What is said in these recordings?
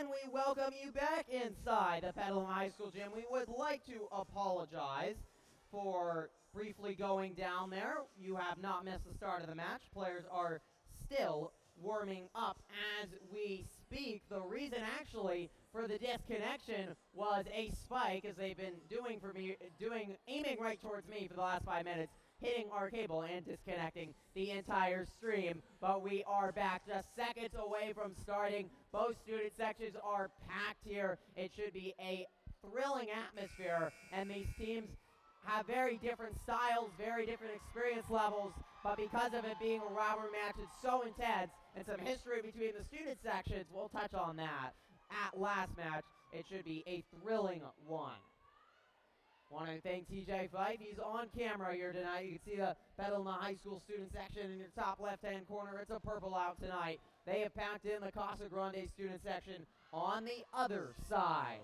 And we welcome you back inside the Petaluma High School gym. We would like to apologize for briefly going down there. You have not missed the start of the match. Players are still warming up as we speak. The reason actually for the disconnection was a spike, as they've been doing for me, aiming right towards me for the last 5 minutes, hitting our cable and disconnecting the entire stream. But we are back just seconds away from starting. Both student sections are packed here. It should be a thrilling atmosphere, and these teams have very different styles, very different experience levels, but because of it being a rivalry match, it's so intense, and some history between the student sections, we'll touch on that at last match. It should be a thrilling one. Want to thank TJ Fife. He's on camera here tonight. You can see the Petaluma High School student section in your top left-hand corner. It's a purple out tonight. They have packed in the Casa Grande student section on the other side.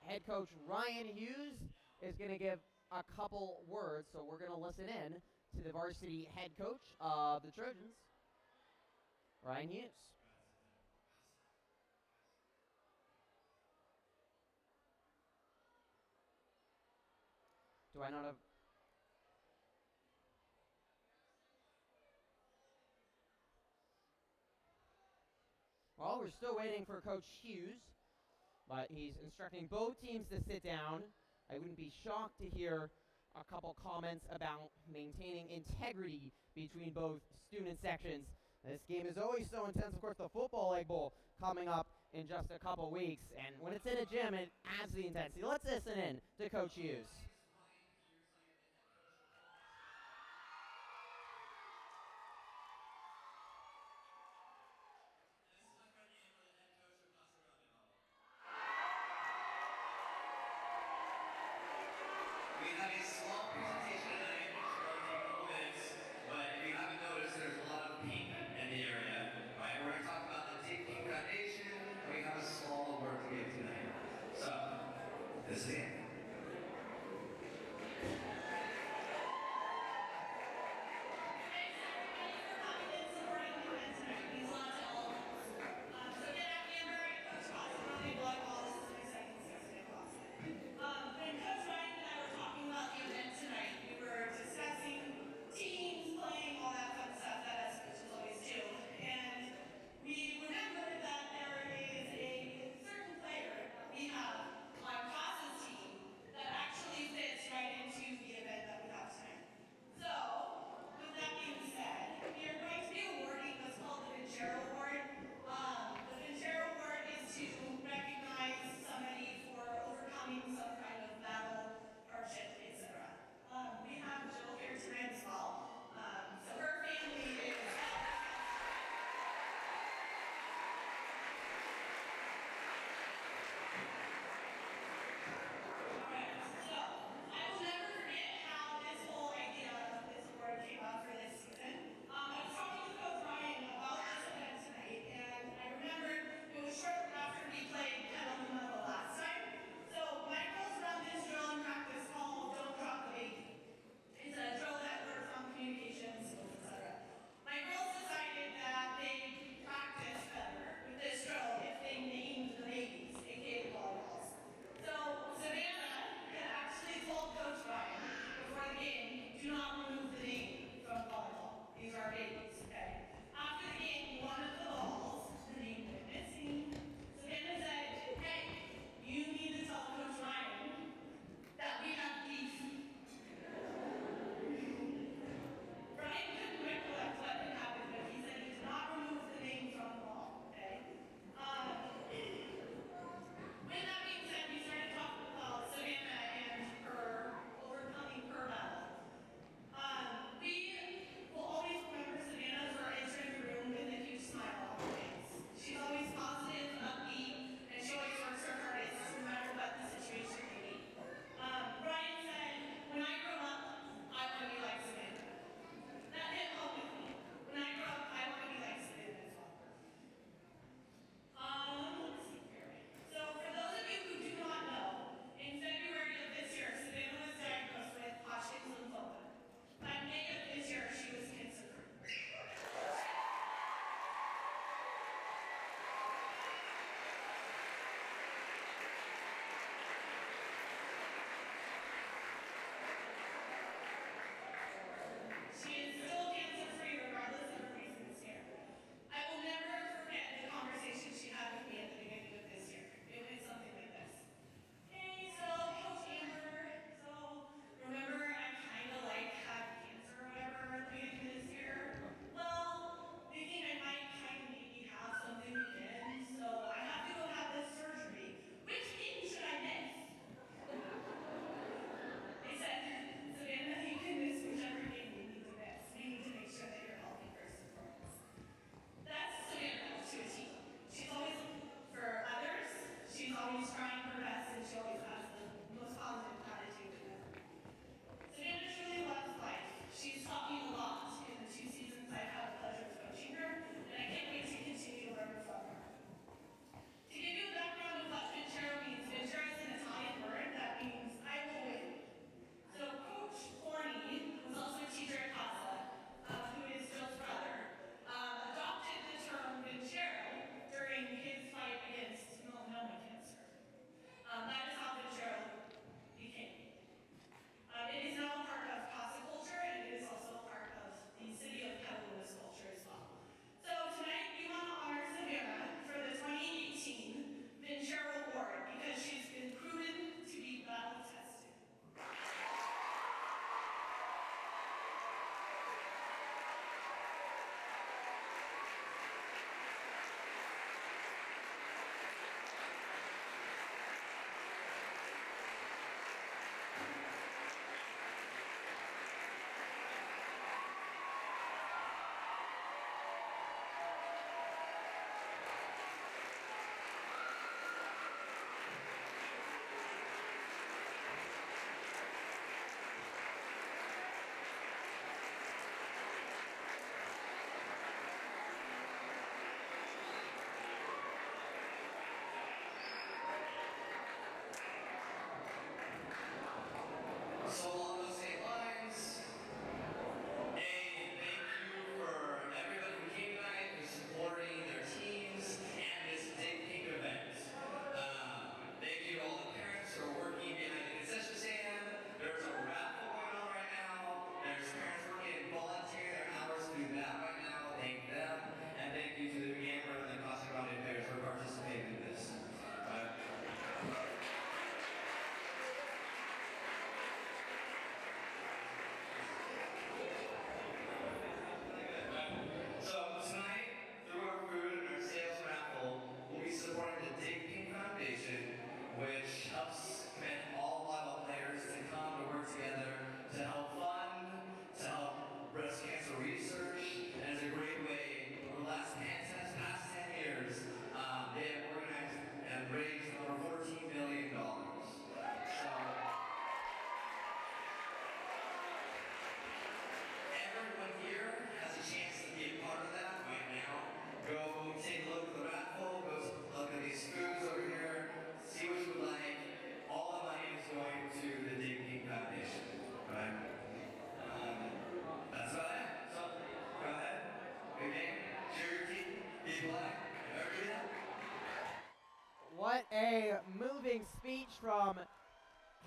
Head coach Ryan Hughes is going to give a couple words, so we're going to listen in to the varsity head coach of the Trojans, Ryan Hughes. Do I not have... Well, we're still waiting for Coach Hughes, but he's instructing both teams to sit down. I wouldn't be shocked to hear a couple comments about maintaining integrity between both student sections. This game is always so intense. Of course, the Football Egg Bowl coming up in just a couple weeks, and when it's in a gym, it adds the intensity. Let's listen in to Coach Hughes. This is it.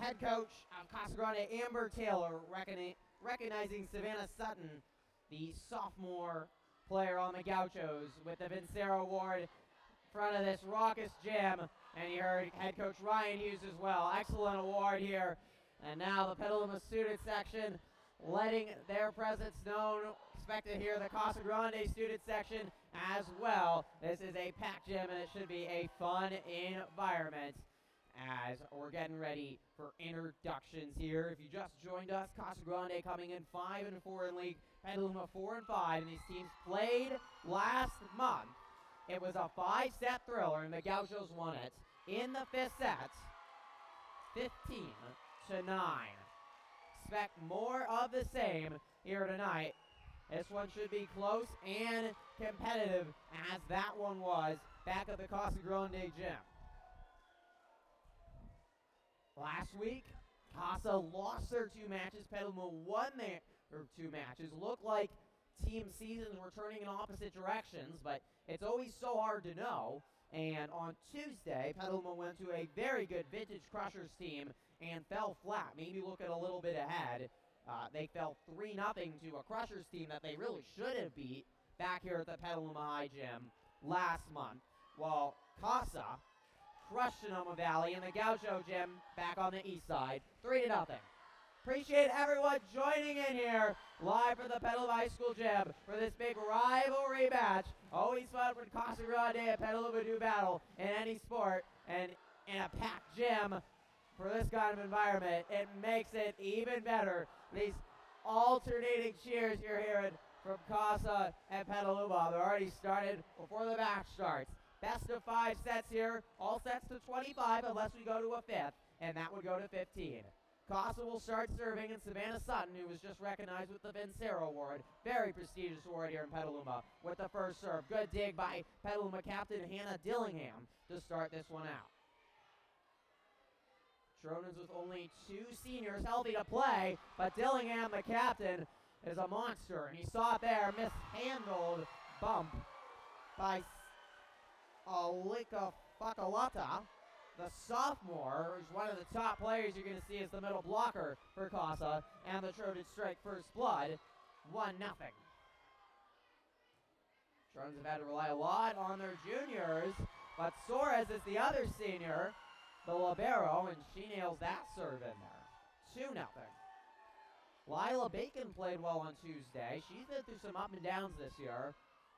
head coach of Casa Grande, Amber Taylor, recognizing Savannah Sutton, the sophomore player on the Gauchos, with the Vincero Award in front of this raucous gym. And you heard head coach Ryan Hughes as well. Excellent award here. And now the Petaluma student section letting their presence known. Expect to hear the Casa Grande student section as well. This is a packed gym and it should be a fun environment as we're getting ready for introductions here. If you just joined us, Casa Grande coming in 5-4 in league, Petaluma 4-5, and these teams played last month. It was a 5-set thriller and the Gauchos won it in the 5th set, 15-9. Expect more of the same here tonight. This one should be close and competitive as that one was back at the Casa Grande gym. Last week, Casa lost their 2 matches. Petaluma won their 2 matches. Looked like team seasons were turning in opposite directions, but it's always so hard to know. And on Tuesday, Petaluma went to a very good Vintage Crushers team and fell flat. Maybe looking a little bit ahead. They fell 3-0 to a Crushers team that they really should have beat back here at the Petaluma High Gym last month. While Casa crushed Sonoma Valley in the Gaucho gym back on the east side, 3-0. Appreciate everyone joining in here live from the Petaluma High School gym for this big rivalry match. Always fun when Casa Grande and Petaluma do battle in any sport, and in a packed gym for this kind of environment, it makes it even better. These alternating cheers you're hearing from Casa and Petaluma, they're already started before the match starts. Best of 5 sets here, all sets to 25 unless we go to a 5th, and that would go to 15. Casa will start serving, and Savannah Sutton, who was just recognized with the Vincero Award, very prestigious award here in Petaluma, with the first serve. Good dig by Petaluma captain Hannah Dillingham to start this one out. Trojans with only 2 seniors healthy to play, but Dillingham, the captain, is a monster, and he saw it there, mishandled bump by Alika Fakalata. The sophomore is one of the top players you're going to see as the middle blocker for Casa, and the Trojans strike first blood, 1-0. Trojans have had to rely a lot on their juniors, but Suarez is the other senior, the libero, and she nails that serve in there, 2-0. Lila Bacon played well on Tuesday. She's been through some up and downs this year,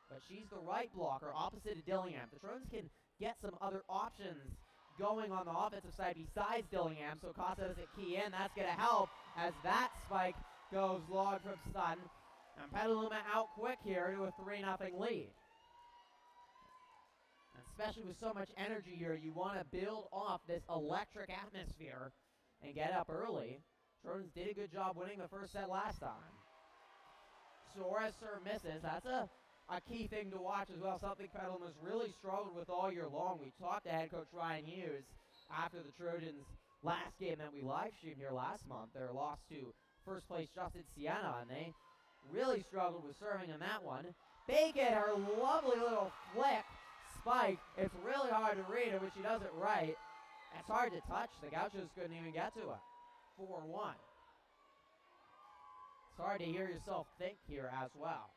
but she's the right blocker opposite of Dillingham. The Trojans can get some other options going on the offensive side besides Dillingham, so Casa doesn't key in. That's going to help as that spike goes long from Sutton. And Petaluma out quick here to a 3-0 lead. And especially with so much energy here, you want to build off this electric atmosphere and get up early. Trojans did a good job winning the first set last time. Suarez serve misses. That's a key thing to watch as well, something Petaluma's really struggled with all year long. We talked to head coach Ryan Hughes after the Trojans' last game that we live streamed here last month. Their loss to first place Justin Sienna, and they really struggled with serving in that one. Bacon, her lovely little flick spike. It's really hard to read it when she does it right. It's hard to touch. The Gauchos couldn't even get to it. 4-1. It's hard to hear yourself think here as well.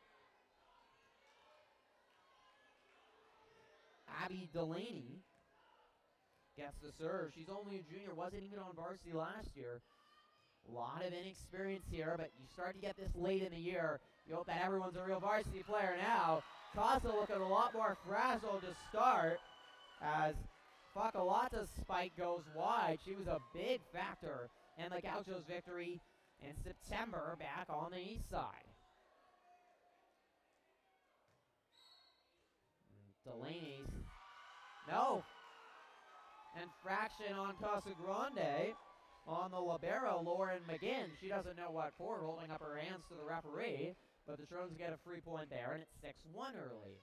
Abby Delaney gets the serve. She's only a junior, wasn't even on varsity last year. A lot of inexperience here, but you start to get this late in the year. You hope that everyone's a real varsity player now. Casa looking a lot more frazzled to start as Fakalata's spike goes wide. She was a big factor in the Gauchos' victory in September back on the east side. Delaney's, no. Infraction on Casa Grande on the libero, Lauren McGinn. She doesn't know what for, holding up her hands to the referee, but the Trojans get a free point there, and it's 6-1 early.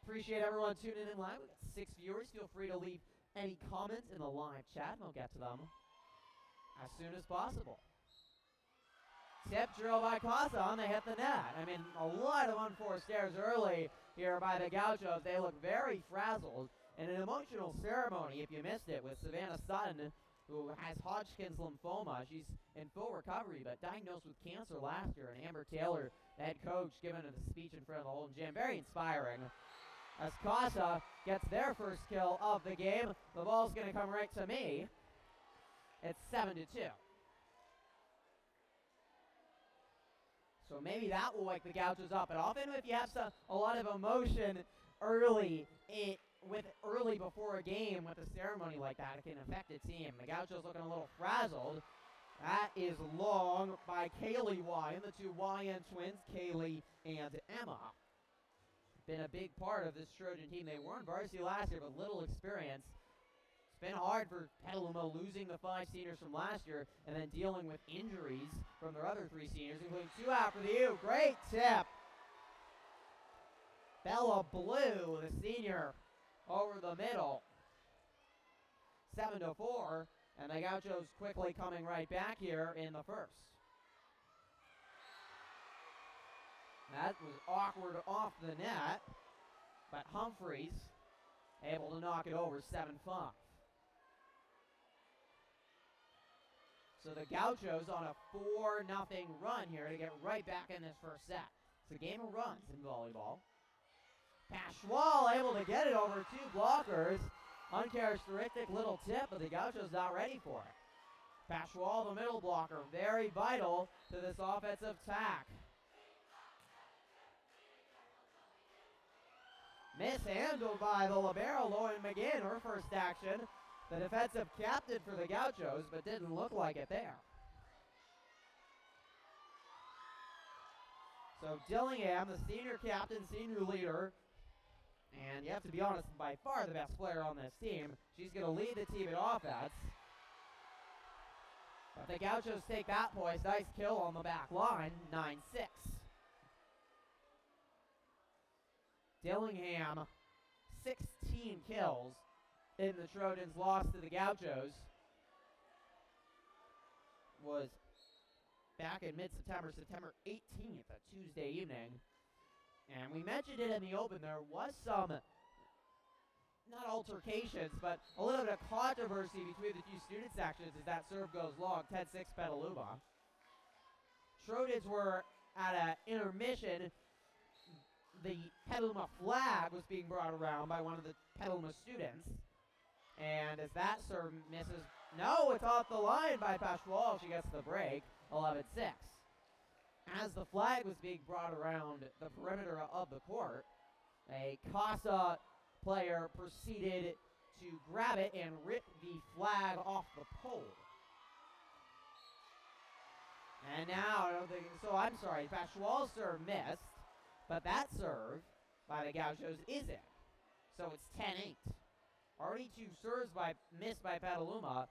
Appreciate everyone tuning in live. We've got 6 viewers. Feel free to leave any comments in the live chat, and we'll get to them as soon as possible. Tip drill by Casa, and they hit the net. I mean, a lot of unforced errors early here by the Gauchos. They look very frazzled, in an emotional ceremony, if you missed it, with Savannah Sutton, who has Hodgkin's lymphoma. She's in full recovery, but diagnosed with cancer last year. And Amber Taylor, the head coach, giving a speech in front of the whole gym. Very inspiring. As Casa gets their first kill of the game, the ball's going to come right to me. It's 7-2. So maybe that will wake the Gauchos up. And often if you have a lot of emotion early before a game with a ceremony like that, it can affect a team. The Gauchos looking a little frazzled. That is long by Kaylee Wyan, the two Wyan twins, Kaylee and Emma. Been a big part of this Trojan team. They were in varsity last year, but little experience. It's been hard for Petaluma losing the 5 seniors from last year and then dealing with injuries from their other 3 seniors, including 2 out for the U. Great tip. Bella Blue, the senior, over the middle. 7-4, and the Gauchos quickly coming right back here in the first. That was awkward off the net, but Humphreys able to knock it over 7-5. So the Gauchos on a 4-0 run here to get right back in this first set. It's a game of runs in volleyball. Pashwal able to get it over 2 blockers. Uncharacteristic little tip, but the Gauchos not ready for it. Pashwal, the middle blocker, very vital to this offensive attack. Mishandled by the libero, Lauren McGinn, her first action. The defensive captain for the Gauchos, but didn't look like it there. So Dillingham, the senior captain, senior leader, and you have to be honest, by far the best player on this team. She's going to lead the team in offense. But the Gauchos take that poise. Nice kill on the back line, 9-6. Dillingham, 16 kills in the Trojans' loss to the Gauchos. Was back in mid-September, September 18th, a Tuesday evening. And we mentioned it in the open. There was some, not altercations, but a little bit of controversy between the two student sections as that serve goes long, 10-6 Petaluma. Trojans were at an intermission. The Petaluma flag was being brought around by one of the Petaluma students. And as that serve misses, no, it's off the line by Pashwal. She gets the break, 11-6. As the flag was being brought around the perimeter of the court, a Casa player proceeded to grab it and rip the flag off the pole. And now, so I'm sorry, Pashwal's serve missed, but that serve by the Gauchos is in. So it's 10-8. Already 2 serves missed by Petaluma.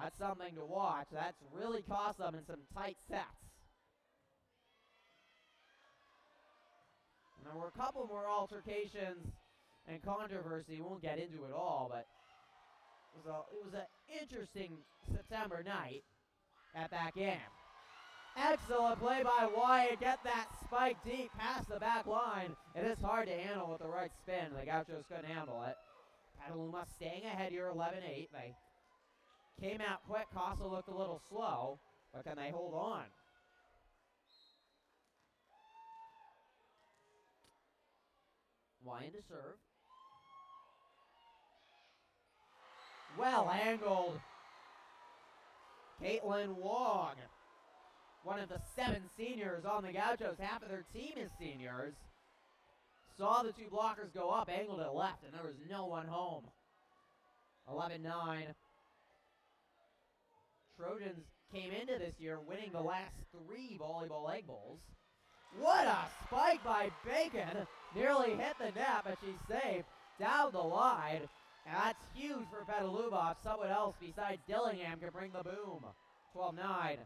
That's something to watch. That's really cost them in some tight sets. And there were a couple more altercations and controversy. We won't get into it all, but it was an interesting September night at that game. Excellent play by Wyatt. Get that spike deep past the back line. It is hard to handle with the right spin. The Gauchos couldn't handle it. Petaluma staying ahead here, 11-8. They came out quick. Casa looked a little slow, but can they hold on? Wyan to serve. Well angled. Caitlin Wong, one of the 7 seniors on the Gauchos. Half of their team is seniors. Saw the 2 blockers go up, angled it left, and there was no one home. 11-9. Trojans came into this year winning the last 3 volleyball egg bowls. What a spike by Bacon. Nearly hit the net, but she's safe down the line. And that's huge for Petaluma. If someone else besides Dillingham can bring the boom. 12-9.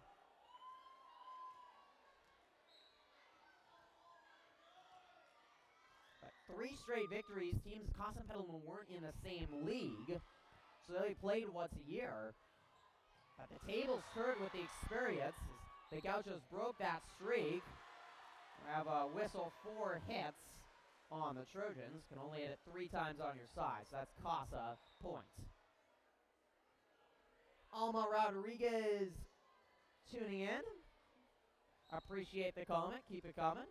But 3 straight victories. Teams Casa and Petaluma weren't in the same league, so they played once a year. But the tables turned with the experience. The Gauchos broke that streak. We have a whistle 4 hits on the Trojans. Can only hit it 3 times on your side, so that's Casa points. Alma Rodriguez tuning in. Appreciate the comment. Keep it coming.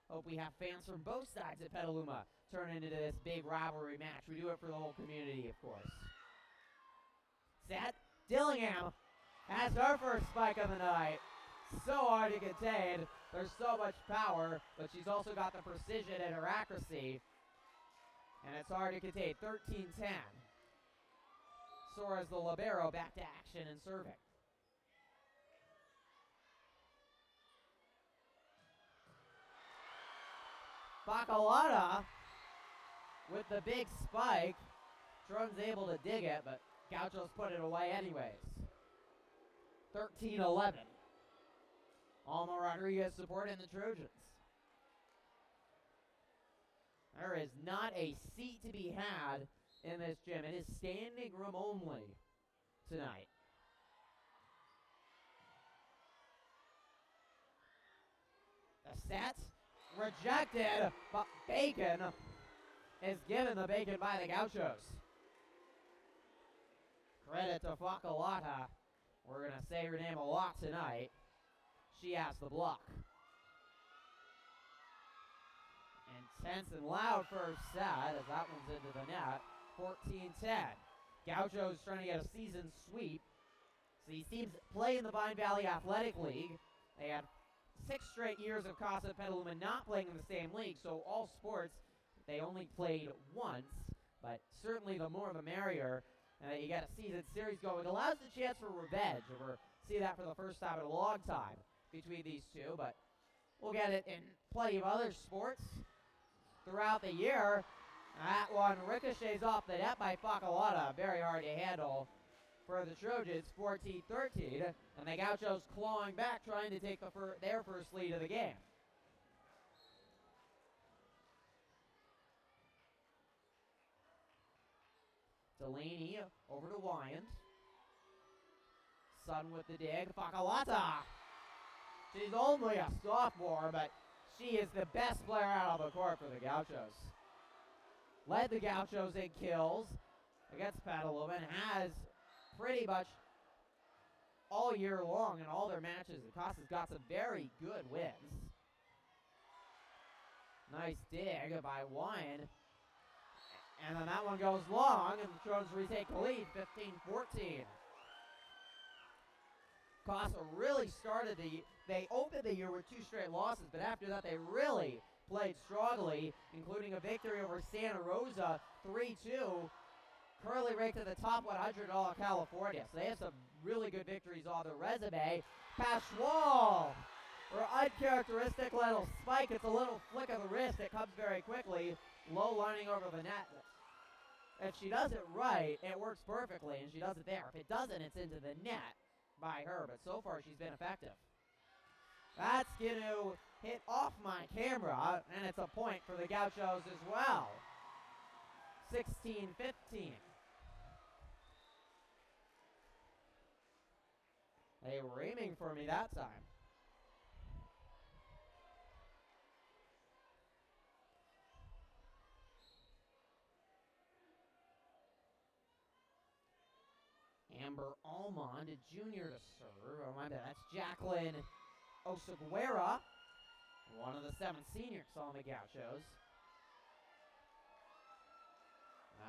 Hope we have fans from both sides at Petaluma turn into this big rivalry match. We do it for the whole community, of course. Set. Dillingham has her first spike of the night. So hard to contain. There's so much power, but she's also got the precision and her accuracy. And it's hard to contain. 13-10. Sora's the libero back to action and serving. Bacalata with the big spike. Trojan's able to dig it, but Gauchos put it away anyways. 13-11. Alma Rodriguez supporting the Trojans. There is not a seat to be had in this gym. It is standing room only tonight. The set rejected, but Bacon is given the bacon by the Gauchos. Credit to Facalata. We're going to say her name a lot tonight. She has the block. Intense and loud first set as that one's into the net. 14-10. Gauchos trying to get a season sweep. So these teams play in the Vine Valley Athletic League. They had 6 straight years of Casa Petaluma not playing in the same league, so all sports, they only played once, but certainly the more the merrier. You got a season series going. It allows the chance for revenge. We'll see that for the first time in a long time between these two, but we'll get it in plenty of other sports throughout the year. That one ricochets off the net by Facalata. Very hard to handle for the Trojans, 14-13, and the Gauchos clawing back, trying to take their first lead of the game. Delaney over to Wyand. Sun with the dig. Facalata. She's only a sophomore, but she is the best player out on the court for the Gauchos. Led the Gauchos in kills against Petaluma and has pretty much all year long in all their matches. Casa's got some very good wins. Nice dig by Wyand. And then that one goes long, and the Trojans retake the lead, 15-14. Casa really started they opened the year with 2 straight losses, but after that they really played strongly, including a victory over Santa Rosa, 3-2. Curly ranked to the top 100 in all of California, so they have some really good victories on their resume. Pascual, her uncharacteristic little spike. It's a little flick of the wrist. It comes very quickly, low lining over the net. If she does it right, it works perfectly, and she does it there. If it doesn't, it's into the net by her, but so far she's been effective. That's going to hit off my camera, and it's a point for the Gauchos as well. 16-15. They were aiming for me that time. Amber Almond, a junior to serve. Oh, my bad. That's Jacqueline Osaguera, one of the 7 seniors on the Gauchos.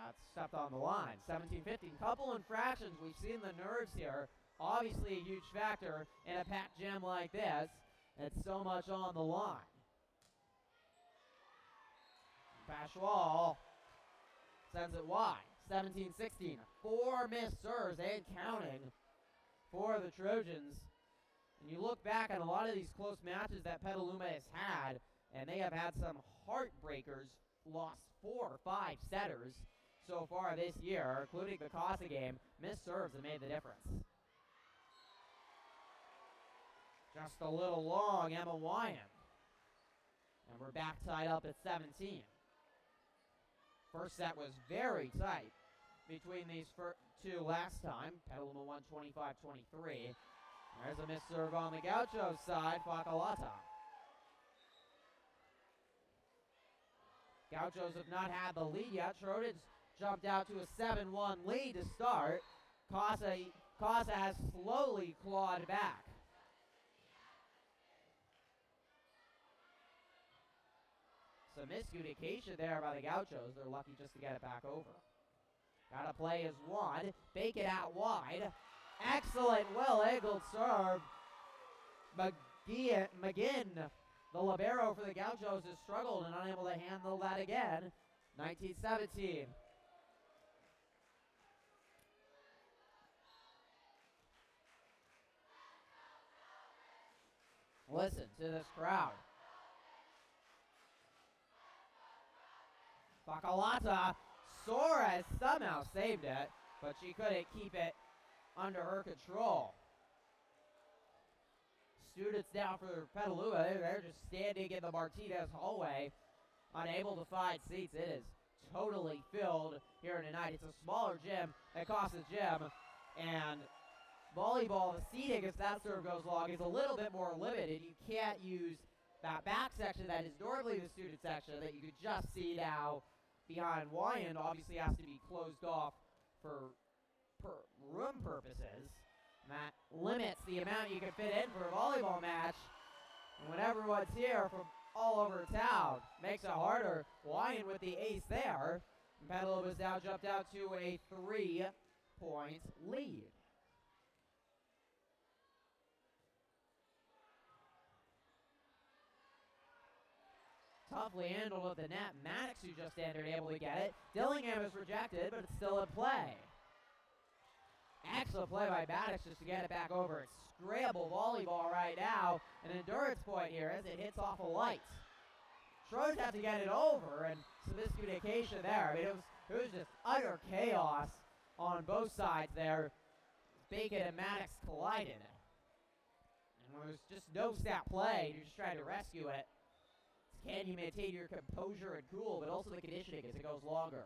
That's stepped on the line. 17-15. Couple infractions. We've seen the nerves here. Obviously a huge factor in a packed gym like this. It's so much on the line. Pascual sends it wide. 17-16. 4 missed serves and counting for the Trojans. And you look back on a lot of these close matches that Petaluma has had, and they have had some heartbreakers, lost 4 or 5 setters so far this year, including the Casa game. Missed serves have made the difference. Just a little long, Emma Wyand. And we're back tied up at 17. First set was very tight between these two last time. Petaluma won 25-23. There's a missed serve on the Gauchos side, Facalata. Gauchos have not had the lead yet. Trojans jumped out to a 7-1 lead to start. Casa has slowly clawed back. Some miscommunication there by the Gauchos. They're lucky just to get it back over. Got to play as one. Bake it out wide. Excellent, well-angled serve. McGinn, the libero for the Gauchos, has struggled and unable to handle that again. 19-17. Listen to this crowd. Bacalata Suarez somehow saved it, but she couldn't keep it under her control. Students down for Petaluma, they're just standing in the Martinez hallway, unable to find seats. It is totally filled here tonight. It's a smaller gym at Casa Gym, and volleyball, the seating, as that serve goes long, is a little bit more limited. You can't use that back section that is normally the student section that you could just see now behind Wyand. Obviously has to be closed off for room purposes. And that limits the amount you can fit in for a volleyball match. And when everyone's here from all over town, makes it harder. Wyand with the ace there. And Petaluma's now jumped out to a 3-point lead. Toughly handled at the net. Maddox, who just entered, able to get it. Dillingham is rejected, but it's still in play. Excellent play by Maddox just to get it back over. It's scramble volleyball right now. An endurance point here as it hits off a light. Trojans have to get it over, and some miscommunication there. I mean, it was just utter chaos on both sides there. Bacon and Maddox collided. And there was just no snap play. You're just trying to rescue it. Can you maintain your composure and cool, but also the conditioning as it goes longer.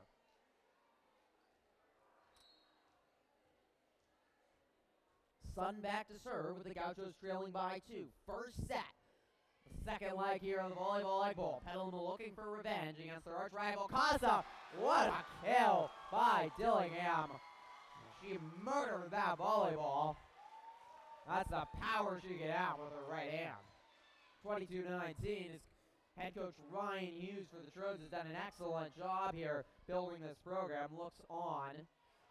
Sun back to serve with the Gauchos trailing by 2. First set. The second leg here of the volleyball egg bowl. Petaluma looking for revenge against their arch rival Casa. What a kill by Dillingham. She murdered that volleyball. That's the power she can out with her right hand. 22-19 is head coach Ryan Hughes for the Trojans has done an excellent job here building this program. Looks on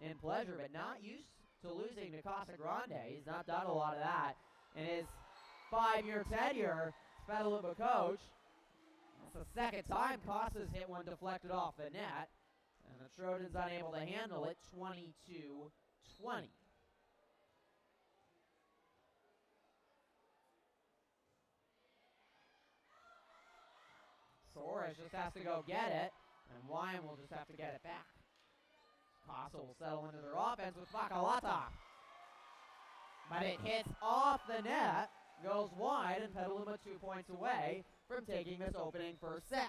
in pleasure, but not used to losing to Casa Grande. He's not done a lot of that in his 5-year tenure as Petaluma coach. It's the second time Casa's hit one deflected off the net, and the Trojans unable to handle it. 22-20. Suarez just has to go get it, and Wyand will just have to get it back. Casa will settle into their offense with Bacalata. But it hits off the net, goes wide, and Petaluma 2 points away from taking this opening first set.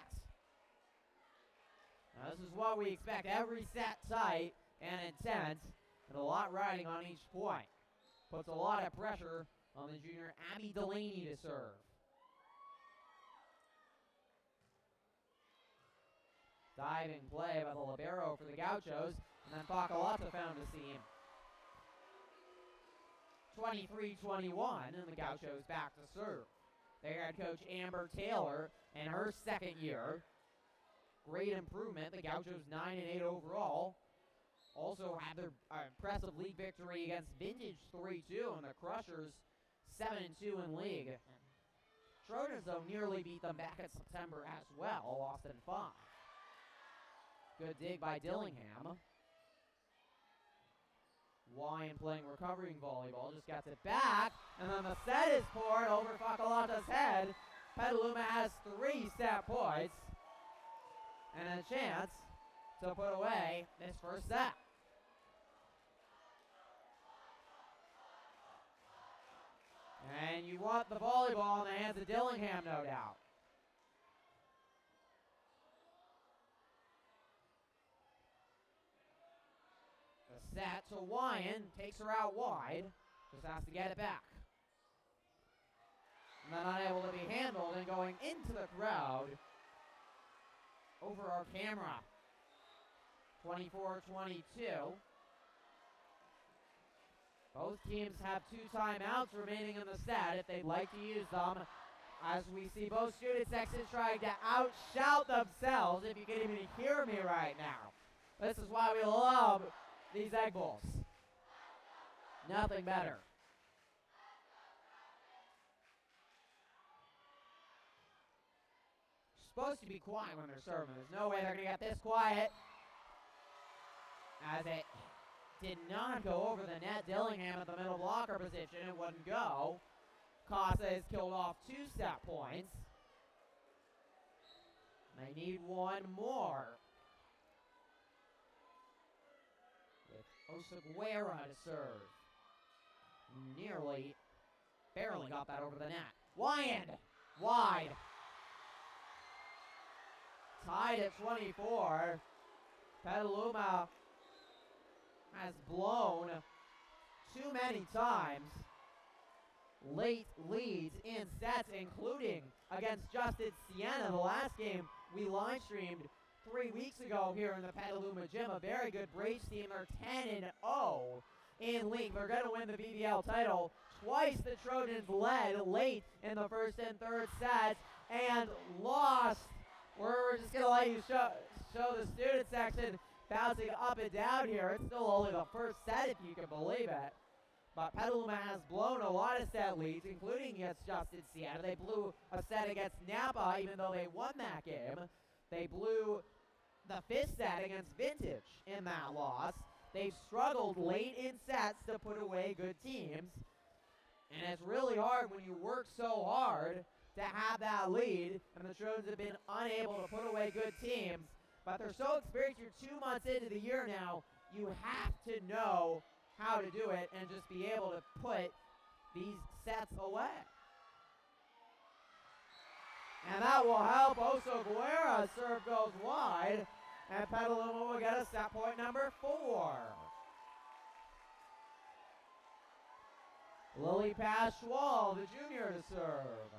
Now this is what we expect. Every set tight and intense, and a lot riding on each point. Puts a lot of pressure on the junior Abby Delaney to serve. Diving play by the libero for the Gauchos, and then Bacalata found a seam. 23-21, and the Gauchos back to serve. Their head coach Amber Taylor in her second year. Great improvement. The Gauchos 9-8 overall. Also had their impressive league victory against Vintage 3-2, and the Crushers 7-2 in league. Trojans, though, nearly beat them back in September as well, lost in 5. Good dig by Dillingham. Wyand playing recovering volleyball, just gets it back, and then the set is poured over Bacalata's head. Petaluma has 3 set points, and a chance to put away this first set. And you want the volleyball in the hands of Dillingham, no doubt. Set to Wyand, takes her out wide, just has to get it back. And then unable to be handled and going into the crowd over our camera. 24-22. Both teams have 2 timeouts remaining in the set if they'd like to use them. As we see both student sections trying to outshout themselves, if you can even hear me right now. This is why we love these Egg Bowls. Nothing better. Supposed to be quiet when they're serving. There's no way they're going to get this quiet. As it did not go over the net. Dillingham at the middle blocker position. It wouldn't go. Casa has killed off 2 set points. They need 1 more. With Osaguera to serve. Barely got that over the net. Wide. Tied at 24. Petaluma has blown too many times late leads in sets, including against Justin Siena. The last game we live streamed 3 weeks ago here in the Petaluma gym. A very good Braves team. They're 10-0 in league. They're going to win the BBL title. Twice the Trojans led late in the first and third sets and lost. We're just going to let you show the student section bouncing up and down here. It's still only the first set, if you can believe it. But Petaluma has blown a lot of set leads, including against Justin Siena. They blew a set against Napa, even though they won that game. They blew the 5th set against Vintage in that loss. They've struggled late in sets to put away good teams. And it's really hard when you work so hard to have that lead, and the Trojans have been unable to put away good teams. But they're so experienced. You're 2 months into the year now. You have to know how to do it and just be able to put these sets away. And that will help. Osaguera's serve goes wide, and Petaluma will get a set point number 4. Lily Paschwal, the junior, to serve.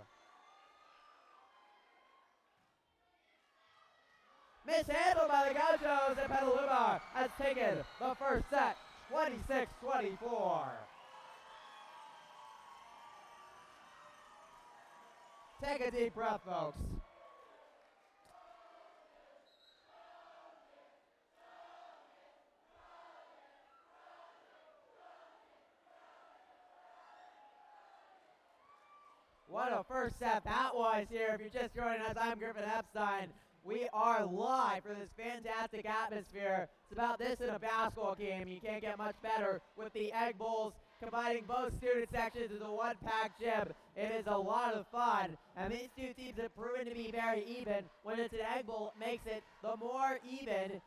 Mishandled by the Gauchos, and Petaluma has taken the first set, 26-24. Take a deep breath, folks. What a first set that was here. If you're just joining us, I'm Griffin Epstein. We are live for this fantastic atmosphere. It's about this in a basketball game. You can't get much better with the Egg Bowls, combining both student sections into one packed gym. It is a lot of fun, and these two teams have proven to be very even. When it's an Egg Bowl, it makes it the more even.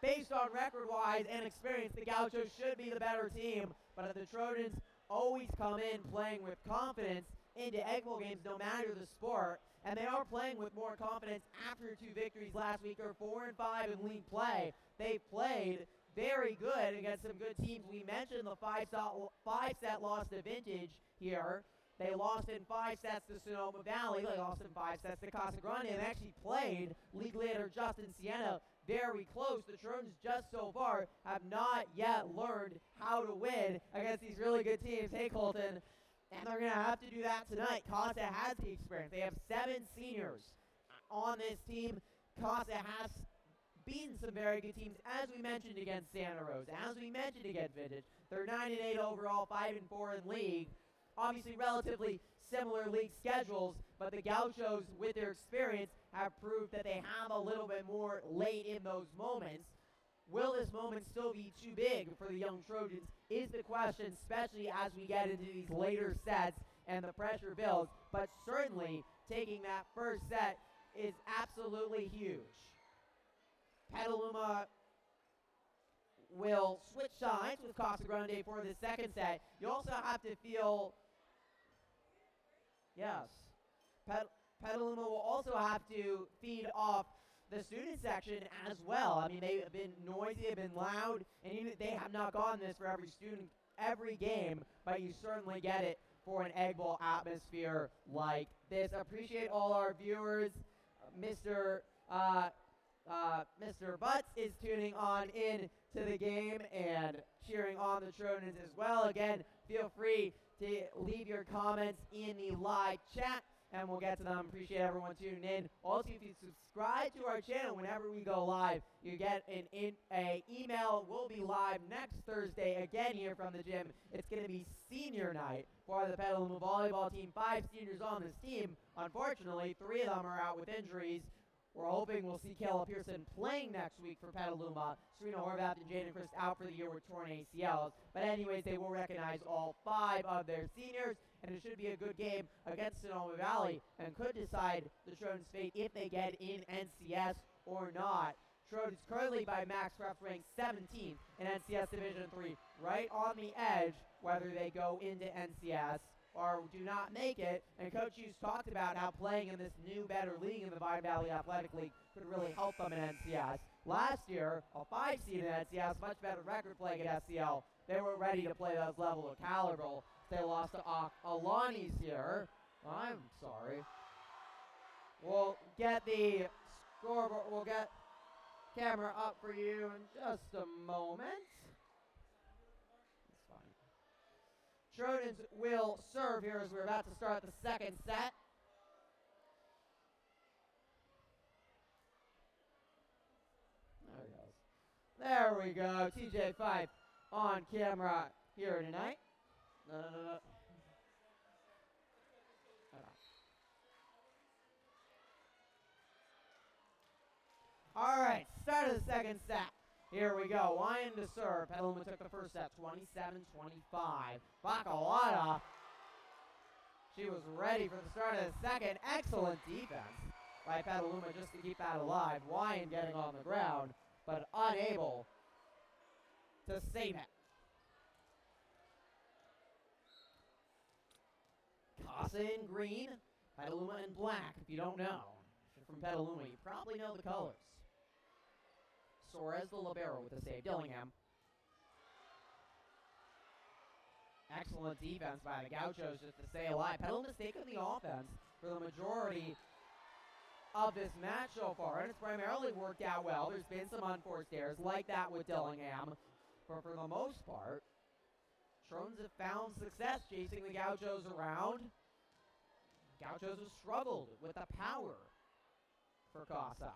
Based on record-wise and experience, the Gauchos should be the better team, but the Trojans always come in playing with confidence into Egg Bowl games, no matter the sport. And they are playing with more confidence after 2 victories last week. They're 4-5 in league play. They played very good against some good teams. We mentioned the 5-set loss to Vintage here. They lost in 5 sets to Sonoma Valley. They lost in 5 sets to Casa Grande, and actually played league leader Justin Siena very close. The Trojans just so far have not yet learned how to win against these really good teams. Hey, Colton. And they're going to have to do that tonight. Casa has the experience. They have 7 seniors on this team. Casa has beaten some very good teams, as we mentioned against Santa Rosa, as we mentioned against Vintage. They're 9-8 overall, 5-4 in league. Obviously, relatively similar league schedules, but the Gauchos, with their experience, have proved that they have a little bit more late in those moments. Will this moment still be too big for the young Trojans is the question, especially as we get into these later sets and the pressure builds. But certainly, taking that first set is absolutely huge. Petaluma will switch sides with Casa Grande for the second set. You also have to feel, yes, Petaluma will also have to feed off the student section as well. I mean, they have been noisy, they've been loud, and even they have not gone this for every student every game, but you certainly get it for an Egg Bowl atmosphere like this. Appreciate all our viewers. Mr. Mr. Butts is tuning on in to the game and cheering on the Trojans as well. Again, feel free to leave your comments in the live chat, and we'll get to them. Appreciate everyone tuning in. Also, if you subscribe to our channel whenever we go live, you get an email. We'll be live next Thursday again here from the gym. It's going to be senior night for the Petaluma volleyball team. 5 seniors on this team. Unfortunately, 3 of them are out with injuries. We're hoping we'll see Kayla Pearson playing next week for Petaluma. Serena Horvath and Jaden Christ out for the year with torn ACLs. But anyways, they will recognize all 5 of their seniors, and it should be a good game against Sonoma Valley and could decide the Trojans' fate if they get in NCS or not. Trojans currently by max ref ranked 17th in NCS Division III, right on the edge whether they go into NCS or do not make it, and Coach Hughes talked about how playing in this new, better league in the Vine Valley Athletic League could really help them in NCS. Last year, a 5 seed in NCS, much better record playing at SCL. They were ready to play those level of caliber. They lost to Alani's here. I'm sorry. We'll get the scoreboard, we'll get camera up for you in just a moment. Trojans will serve here as we're about to start the second set. There we go. TJ Fife on camera here tonight. All right, start of the second set. Here we go. Wyan to serve. Petaluma took the first set, 27-25. Bacalata. She was ready for the start of the second. Excellent defense by Petaluma just to keep that alive. Wyan getting on the ground, but unable to save it. Casa in green, Petaluma in black. If you don't know, if you're from Petaluma, you probably know the colors. Suarez the libero with the save. Dillingham. Excellent defense by the Gauchos just to stay alive. Petaluma's taken the offense for the majority of this match so far, and it's primarily worked out well. There's been some unforced errors like that with Dillingham, but for the most part, Trojans have found success chasing the Gauchos around. Gauchos have struggled with the power for Casa.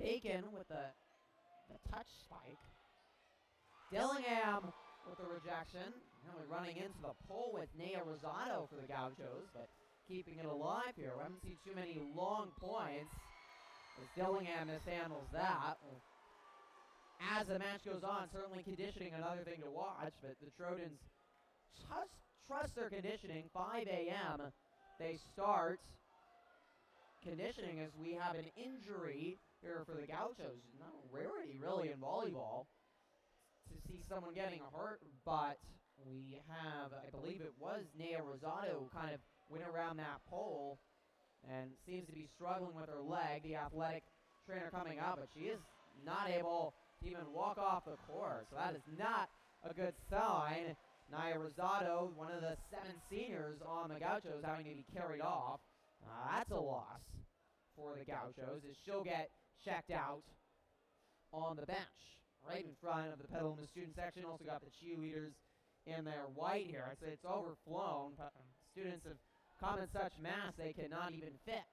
Bacon with the touch spike. Dillingham with the rejection. Really running into the pole with Nea Rosado for the Gauchos, but keeping it alive here. We haven't seen too many long points as Dillingham mishandles that. As the match goes on, certainly conditioning another thing to watch, but the Trojans just trust their conditioning. 5 a.m. they start conditioning as we have an injury here for the Gauchos. Not a rarity really in volleyball to see someone getting hurt, but we have, I believe it was Nea Rosado who kind of went around that pole and seems to be struggling with her leg. The athletic trainer coming up, but she is not able to even walk off the court, so that is not a good sign. Nea Rosado, one of the 7 seniors on the Gauchos, having to be carried off. That's a loss for the Gauchos, as she'll get checked out on the bench right in front of the Petaluma student section. Also got the cheerleaders in their white here. It's overflown. Students have come in such mass they cannot even fit.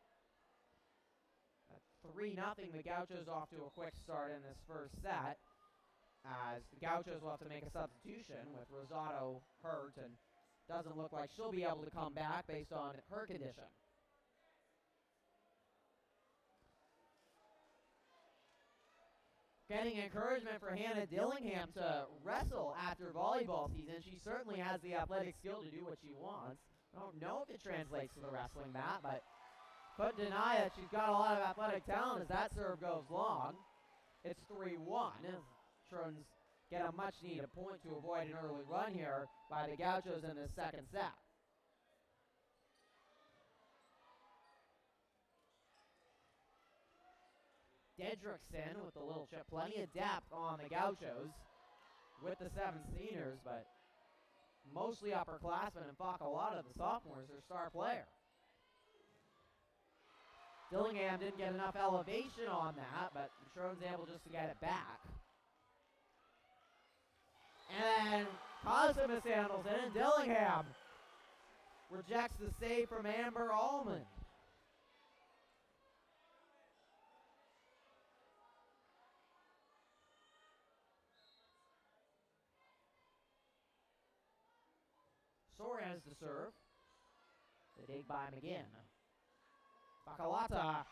3-0, the Gauchos off to a quick start in this first set, as the Gauchos will have to make a substitution with Rosado hurt, and doesn't look like she'll be able to come back based on her condition. Getting encouragement for Hannah Dillingham to wrestle after volleyball season. She certainly has the athletic skill to do what she wants. I don't know if it translates to the wrestling mat, but couldn't deny it. She's got a lot of athletic talent as that serve goes long. It's 3-1. Trojans get a much-needed point to avoid an early run here by the Gauchos in this second set. Dedrickson with the little chip. Plenty of depth on the Gauchos with the 7 seniors, but mostly upperclassmen, and Bacalata, the sophomore, is their star player. Dillingham didn't get enough elevation on that, but the Trojans able just to get it back. And then Casa mishandles it, and Dillingham rejects the save from Amber Almond. Soares to serve. The dig by McGinn. Bacalata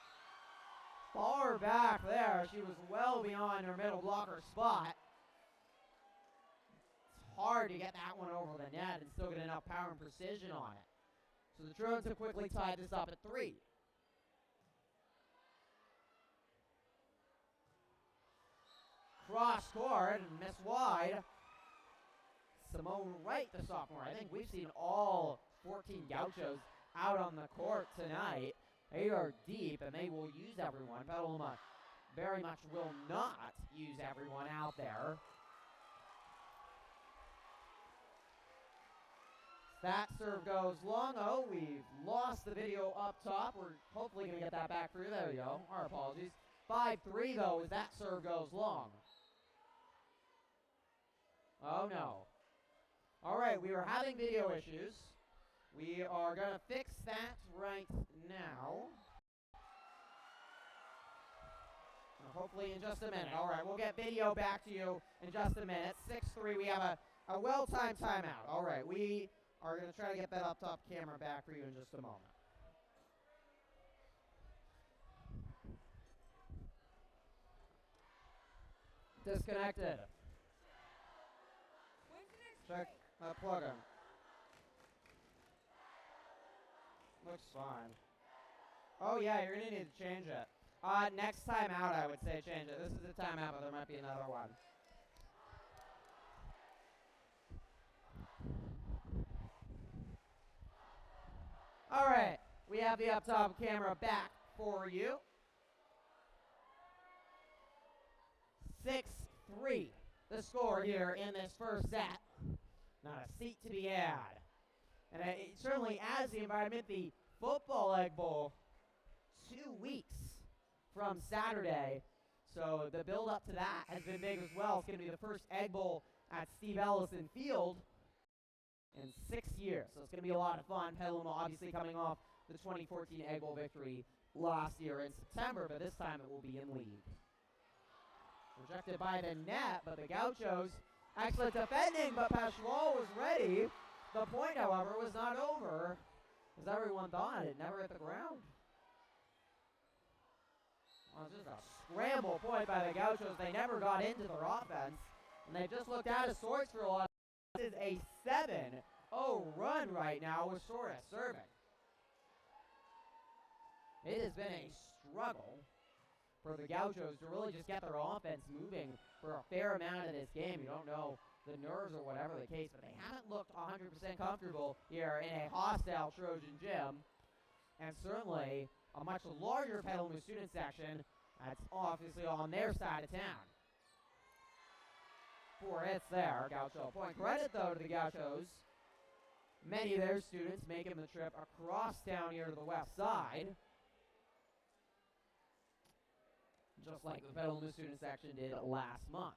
far back there. She was well beyond her middle blocker spot. It's hard to get that one over the net and still get enough power and precision on it. So the Trojans have quickly tied this up at 3. Cross court and miss wide. Simone Wright, the sophomore. I think we've seen all 14 Gauchos out on the court tonight. They are deep, and they will use everyone. Petaluma very much will not use everyone out there. That serve goes long. Oh, we've lost the video up top. We're hopefully going to get that back through. There we go. Our apologies. 5-3, though, as that serve goes long. Oh, no. All right, we were having video issues. We are going to fix that right now. Hopefully in just a minute. All right, we'll get video back to you in just a minute. 6-3, we have a well-timed timeout. All right, we are going to try to get that up-top camera back for you in just a moment. Disconnected. Check that plug-in. Looks fine. Oh yeah, you're gonna need to change it. Next time out, I would say change it. This is the timeout, but there might be another one. All right, we have the up-top camera back for you. 6-3, the score here in this first set. Not a seat to be had. And it certainly adds the environment. The football Egg Bowl, 2 weeks from Saturday. So the build up to that has been big as well. It's going to be the first Egg Bowl at Steve Ellison Field in 6 years. So it's going to be a lot of fun. Petaluma obviously coming off the 2014 Egg Bowl victory last year in September, but this time it will be in league. Rejected by the net, but the Gauchos actually defending, but Pashwal was ready. The point, however, was not over, as everyone thought. It never hit the ground. Well, it's just a scramble point by the Gauchos. They never got into their offense, and they just looked out of sorts for a lot. This is a 7-0 run right now with Soares serving. It has been a struggle for the Gauchos to really just get their offense moving for a fair amount of this game. You don't know the nerves or whatever the case, but they haven't looked 100% comfortable here in a hostile Trojan gym. And certainly a much larger Petaluma student section that's obviously on their side of town. 4 hits there, Gaucho point. Credit, though, to the Gauchos. Many of their students making the trip across town here to the west side, just like the Petaluma student section did last month.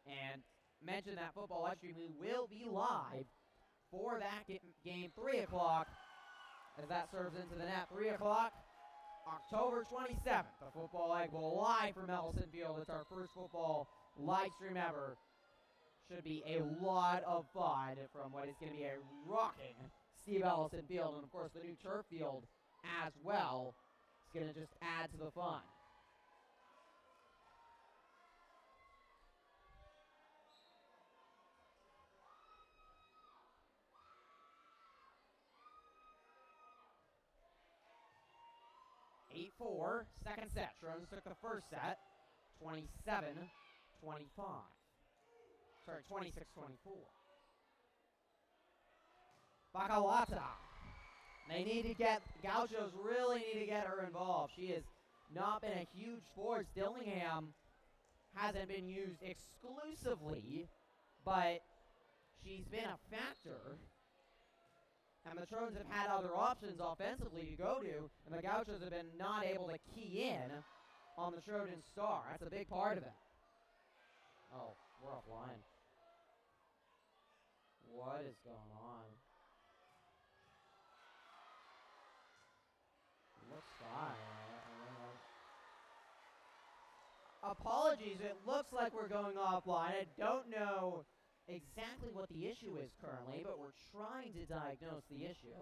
And mention that football live streaming will be live for that game, 3 o'clock, as that serves into the net. 3 o'clock, October 27th, the Football Egg Bowl live from Ellison Field. It's our first football live stream ever. Should be a lot of fun from what is going to be a rocking Steve Ellison Field, and of course the new turf field as well. It's going to just add to the fun. Second set. Trojans took the first set, 27-25. Sorry, 26-24. Bacalata. They need to get, Gauchos really need to get her involved. She has not been a huge force. Dillingham hasn't been used exclusively, but she's been a factor And the Trojans have had other options offensively to go to, and the Gauchos have been not able to key in on the Trojan star. That's a big part of it. Oh, we're offline. What is going on? Looks fine. Apologies, it looks like we're going offline. I don't know exactly what the issue is currently, but we're trying to diagnose the issue.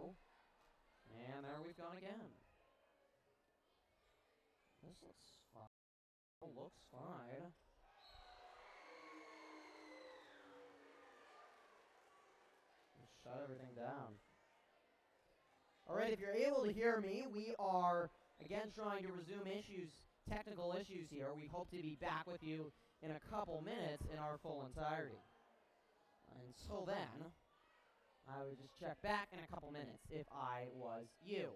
And there we've gone again. This looks fine. Looks fine. Let's shut everything down. Alright, if you're able to hear me, we are again trying to resume technical issues here. We hope to be back with you in a couple minutes in our full entirety. Until then, I would just check back in a couple minutes if I was you.